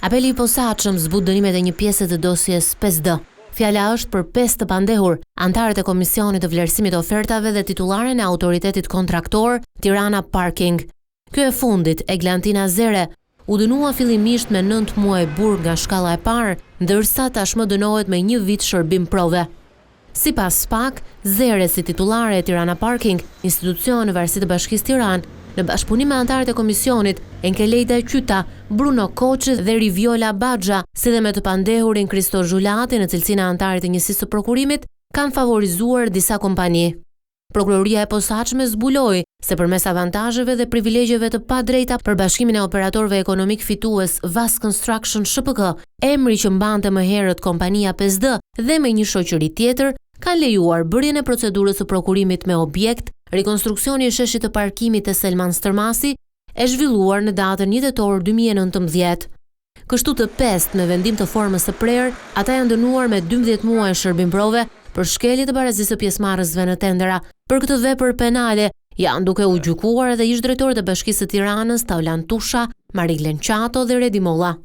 Apeli i posaçëm zbut dënimet e një pjese të dosjes 5D. Fjala është për 5 të pandehur, antarët e Komisionit të Vlerësimit të Ofertave dhe titullaren e autoritetit kontraktor Tirana Parking. Ky e fundit, Eglantina Zere, u dënua fillimisht me 9 muaj burg nga shkalla e parë, ndërsa tashmë dënohet me 1 vit shërbim prove. Sipas SPAK, Zere si titullare e Tirana Parking, institucion në varësi të Bashkisë Tiranë, në bashkëpunim me antarët e komisionit, Enkelejda Qyta, Bruno Koçi dhe Riviola Baxha, si dhe me të pandehurin Kristo Zhulati, në cilësinë e antarit të njësisë së prokurimit, kanë favorizuar disa kompani. Prokuroria e posaçme zbuloi se përmes avantazheve dhe privilegjeve të padrejta për bashkimin e operatorëve ekonomik fitues Vas Construction SHPK, emri që mbante më herët kompania 5D dhe me një shoqëri tjetër, kanë lejuar bërjen e procedurës së prokurimit me objekt rikonstruksioni i sheshit të parkimit të Selman Stërmasi, e zhvilluar në datën 1 tetor 2019. Kështu të 5 me vendim të formës së prerë, ata janë dënuar me 12 muaj shërbim prove për shkelje të barazisë së pjesëmarrësve në tendera. Për këtë vepër penale janë duke u gjykuar edhe ish drejtorët e Bashkisë së Tiranës Taulan Tusha, Mariglen Qato dhe Redi Molla.